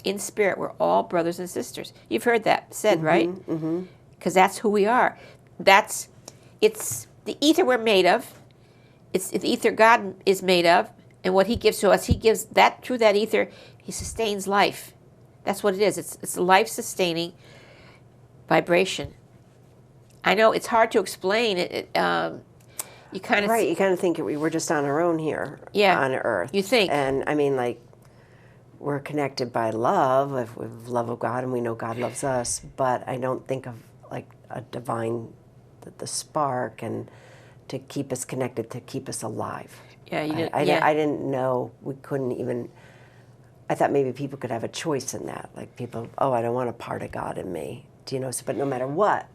In spirit, we're all brothers and sisters. You've heard that said, right? Because that's who we are. It's the ether we're made of. It's the ether God is made of, and what He gives to us, He gives that through that ether. He sustains life. That's what it is. It's a life-sustaining vibration. I know it's hard to explain it. You kind of Right, you kind of think we were just on our own here on Earth. You think. And I mean, like, we're connected by love, if we have love of God, and we know God loves us, but I don't think of like a divine, the spark, and to keep us connected, to keep us alive. Yeah, you didn't. I didn't know we couldn't even. I thought maybe people could have a choice in that. Like people, I don't want a part of God in me. Do you know? So, but no matter what,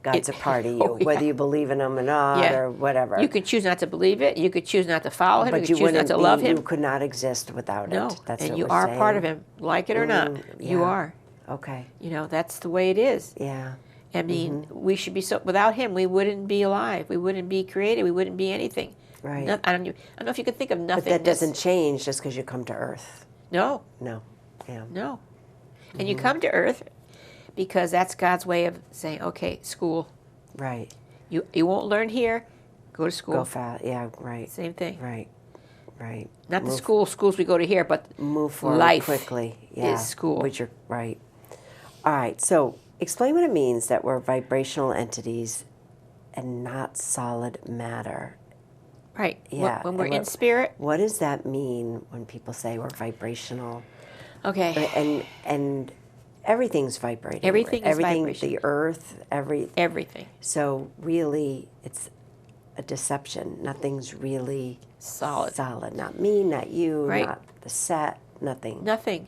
God's a part of you, whether you believe in Him or not, or whatever. You could choose not to believe it. You could choose not to follow Him. But you could choose not to love Him. You could not exist without No, it. That's and what you we're are saying. part of Him, like it or not. You yeah. are. Okay. That's the way it is. Yeah. I mean, we should be without Him, we wouldn't be alive. We wouldn't be created. We wouldn't be anything. Right. I don't know if you can think of nothing. But that doesn't change just because you come to Earth. No. No. Yeah. No. And you come to Earth because that's God's way of saying, okay, school. Right. You won't learn here, go to school. Go fast. Yeah. Right. Same thing. Right. Right. Not the schools we go to here, but move forward life quickly. Yeah. is school. Which you're right. All right. So explain what it means that we're vibrational entities and not solid matter. Right. Yeah. When we're and in spirit. What does that mean when people say we're vibrational? Okay. And everything's vibrating. Everything is vibration. The earth, Everything. So really, it's a deception. Nothing's really Solid. Solid. Not me, not you, Right. not the set, nothing. Nothing.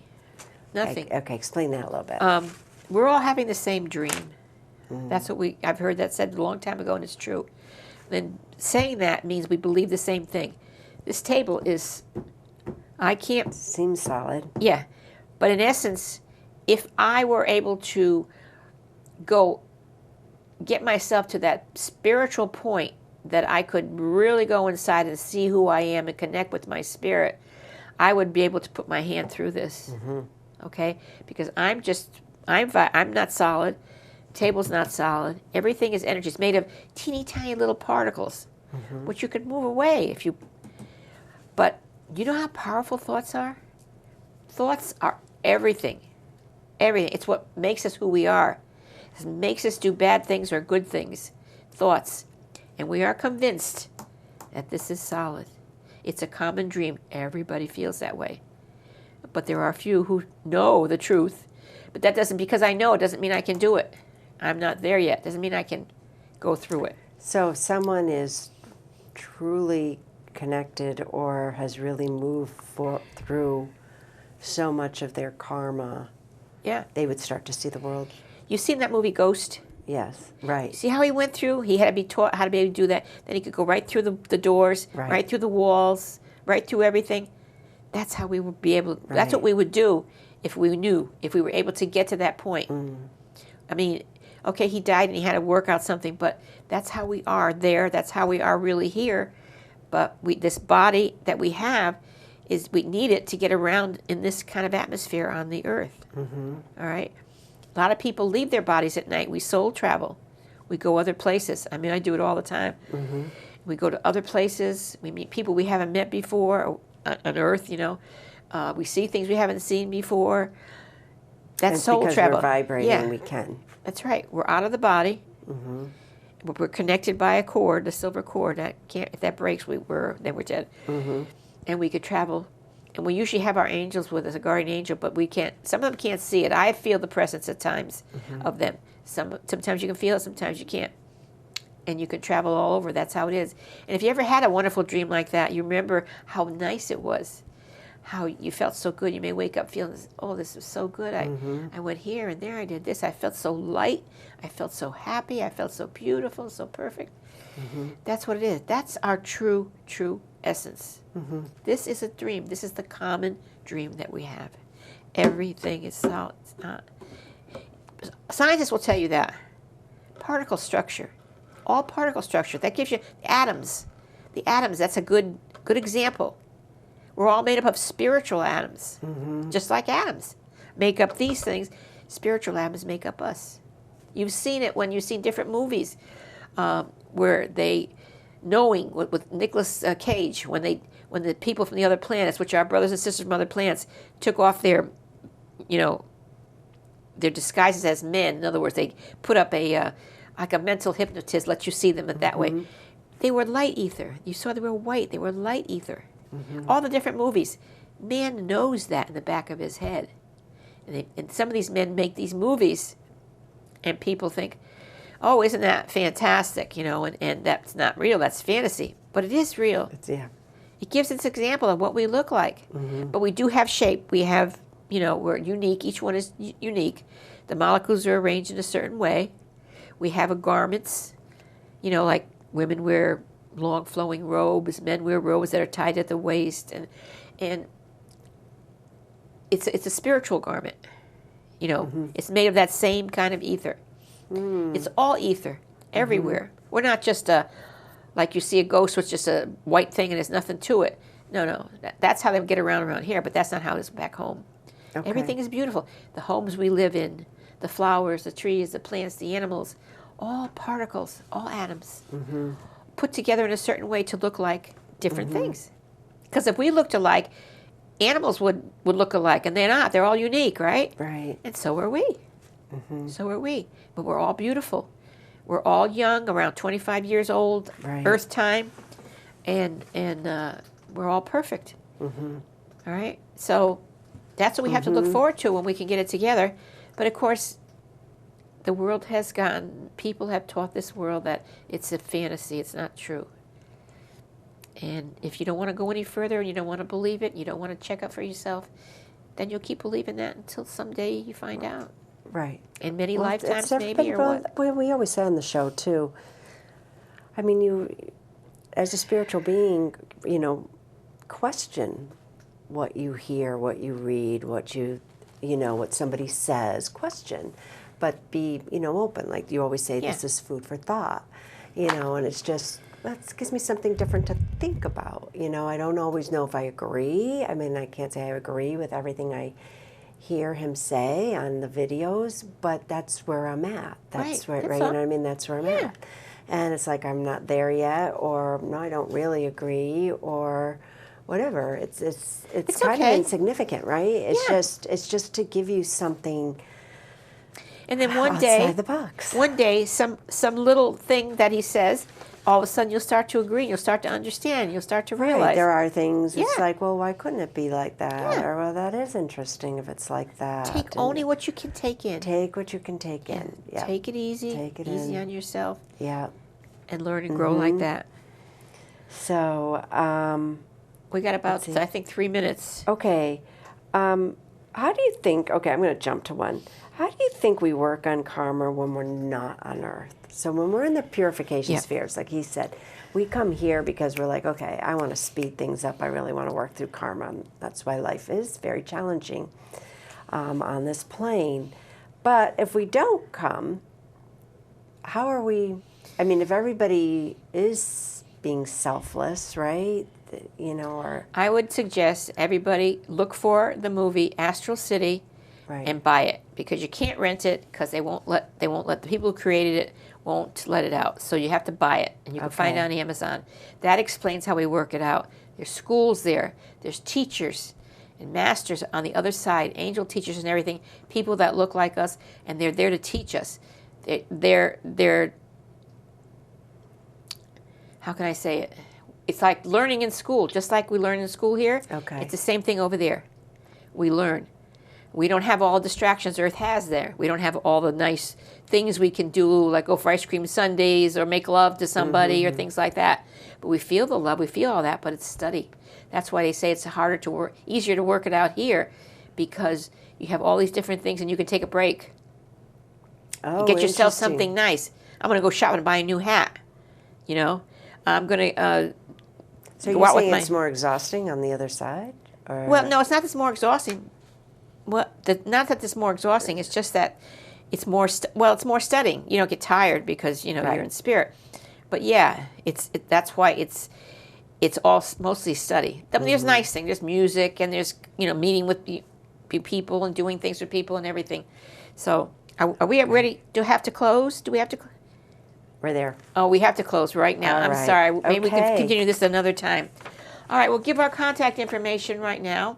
Okay, explain that a little bit. We're all having the same dream. That's what I've heard that said a long time ago, and it's true. Then saying that means we believe the same thing. This table is, I can't. Seems solid. Yeah. But in essence, if I were able to go get myself to that spiritual point that I could really go inside and see who I am and connect with my spirit, I would be able to put my hand through this. Okay? Because I'm not solid. Table's not solid. Everything is energy. It's made of teeny tiny little particles, which you could move away if you. But you know how powerful thoughts are? Thoughts are everything. Everything. It's what makes us who we are. It makes us do bad things or good things. Thoughts. And we are convinced that this is solid. It's a common dream. Everybody feels that way. But there are a few who know the truth. But that doesn't, because I know, it doesn't mean I can do it. I'm not there yet. Doesn't mean I can go through it. So if someone is truly connected or has really moved through so much of their karma, Yeah. they would start to see the world. You've seen that movie Ghost? Yes, right. See how he went through? He had to be taught how to be able to do that. Then he could go right through the doors, right through the walls, right through everything. That's how we would be able, that's what we would do if we knew, if we were able to get to that point. I mean, okay, he died and he had to work out something, but that's how we are there. That's how we are really here. But this body that we have, we need it to get around in this kind of atmosphere on the earth. All right? A lot of people leave their bodies at night. We soul travel. We go other places. I mean, I do it all the time. We go to other places. We meet people we haven't met before on earth, you know. We see things we haven't seen before. That's soul because travel. We're vibrating, yeah. we can. That's right. We're out of the body. We're connected by a cord, the silver cord. If that breaks, then we're dead. And we could travel. And we usually have our angels with us, a guardian angel, but we can't. Some of them can't see it. I feel the presence at times of them. Sometimes you can feel it, sometimes you can't. And you can travel all over. That's how it is. And if you ever had a wonderful dream like that, you remember how nice it was, how you felt so good. You may wake up feeling, oh, this was so good. I went here and there. I did this. I felt so light. I felt so happy. I felt so beautiful, so perfect. That's what it is. That's our true essence. This is a dream. This is the common dream that we have. Everything is solid. It's not. Scientists will tell you that. Particle structure. All particle structure. That gives you atoms. The atoms, that's a good example. We're all made up of spiritual atoms. Just like atoms make up these things. Spiritual atoms make up us. You've seen it when you've seen different movies where they, knowing with Nicolas Cage, when the people from the other planets, which are brothers and sisters from other planets, took off their disguises as men. In other words, they put up like a mental hypnotist, let you see them that way. They were light ether. You saw they were white. They were light ether. All the different movies. Man knows that in the back of his head. And some of these men make these movies, and people think, oh, isn't that fantastic? And that's not real. That's fantasy. But it is real. It gives us an example of what we look like. But we do have shape. We have, we're unique. Each one is unique. The molecules are arranged in a certain way. We have garments, like women wear long flowing robes, men wear robes that are tied at the waist, and it's a spiritual garment. It's made of that same kind of ether. It's all ether everywhere. We're not just like you see a ghost with just a white thing and there's nothing to it. No. That's how they get around here, but that's not how it is back home. Okay. Everything is beautiful. The homes we live in, the flowers, the trees, the plants, the animals, all particles, all atoms, put together in a certain way to look like different things. Because if we looked alike, animals would look alike, and they're not. They're all unique, right? Right. And so are we. So are we. But we're all beautiful. We're all young, around 25 years old, Earth time, and we're all perfect. All right? So that's what we have to look forward to when we can get it together. But of course, the world has people have taught this world that it's a fantasy, it's not true. And if you don't want to go any further and you don't want to believe it, you don't want to check up for yourself, then you'll keep believing that until someday you find out. Right. In many Well, lifetimes, it's maybe, or what? We always say on the show, too, I mean, you, as a spiritual being, you know, question what you hear, what you read, what you know, what somebody says, question. But be, you know, open. Like you always say, this is food for thought, you know, and it's just, that gives me something different to think about. You know, I don't always know if I agree. I mean, I can't say I agree with everything I hear him say on the videos, but that's where I'm at. That's Right, right, you know what I mean? That's where I'm at. And it's like I'm not there yet, or no, I don't really agree, or whatever. It's kind of insignificant, right? It's just to give you something. And then one outside the box. One day, some little thing that he says, all of a sudden you'll start to agree, you'll start to understand, you'll start to realize. Right, there are things, it's like, well, why couldn't it be like that? Or, well, that is interesting if it's like that. Take only what you can take in. Take what you can take in. Yeah. Take it easy, easy on yourself. Yeah. And learn and grow like that. So, we got about, I think, 3 minutes. Okay. How do you think, okay, I'm going to jump to one. How do you think we work on karma when we're not on Earth? So when we're in the purification spheres, like he said, we come here because we're like, okay, I want to speed things up. I really want to work through karma. That's why life is very challenging on this plane. But if we don't come, how are we, I mean, if everybody is being selfless, right? You know, or I would suggest everybody look for the movie Astral City and buy it, because you can't rent it because they won't let the people who created it won't let it out. So you have to buy it, and you can find it on Amazon. That explains how we work it out. There's schools there. There's teachers and masters on the other side, angel teachers and everything, people that look like us, and they're there to teach us. They're how can I say it? It's like learning in school, just like we learn in school here. Okay. It's the same thing over there. We learn. We don't have all the distractions Earth has there. We don't have all the nice things we can do, like go for ice cream sundaes or make love to somebody or things like that. But we feel the love, we feel all that, but it's study. That's why they say it's harder to work, easier to work it out here, because you have all these different things and you can take a break. Oh, get yourself something nice. I'm going to go shopping and buy a new hat. You know, I'm going to so you're saying it's more exhausting on the other side? Or? Well, no, it's not that it's more exhausting. Well, not that it's more exhausting. It's just that it's more. It's more studying. You don't get tired because you're in spirit. But yeah, that's why it's all mostly study. I mean, there's nice things. There's music, and there's meeting with people and doing things with people and everything. So are we ready to have to close? Do we have to? We're there. Oh, we have to close right now. I'm sorry. Maybe we can continue this another time. All right, we'll give our contact information right now.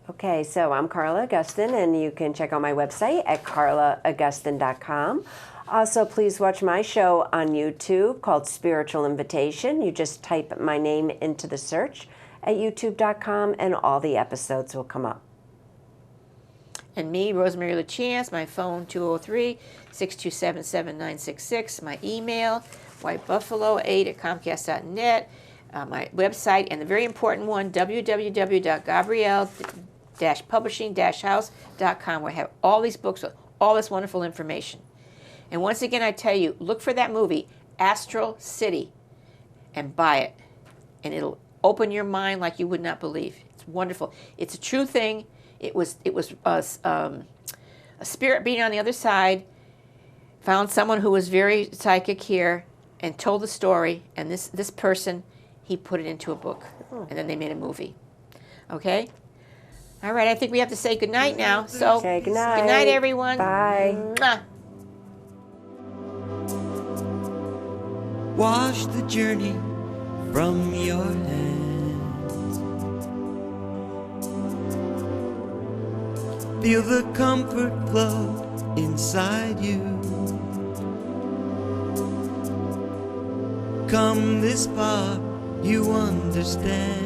Okay, so I'm Carla Augustin, and you can check out my website at carlaaugustin.com. Also, please watch my show on YouTube called Spiritual Invitation. You just type my name into the search at youtube.com, and all the episodes will come up. And me, Rosemary LaChance, my phone 203-627-7966, my email, whitebuffalo8@comcast.net, my website, and the very important one, www.gabrielle-publishing-house.com, where I have all these books with all this wonderful information. And once again, I tell you, look for that movie, Astral City, and buy it. And it'll open your mind like you would not believe. It's wonderful. It's a true thing. It was a spirit being on the other side, found someone who was very psychic here, and told the story. And this person, he put it into a book, and then they made a movie. Okay? All right, I think we have to say goodnight now. So, okay, good night. Good night, everyone. Bye. Mwah. Wash the journey from your hands. Feel the comfort flow inside you. Come this far, you understand.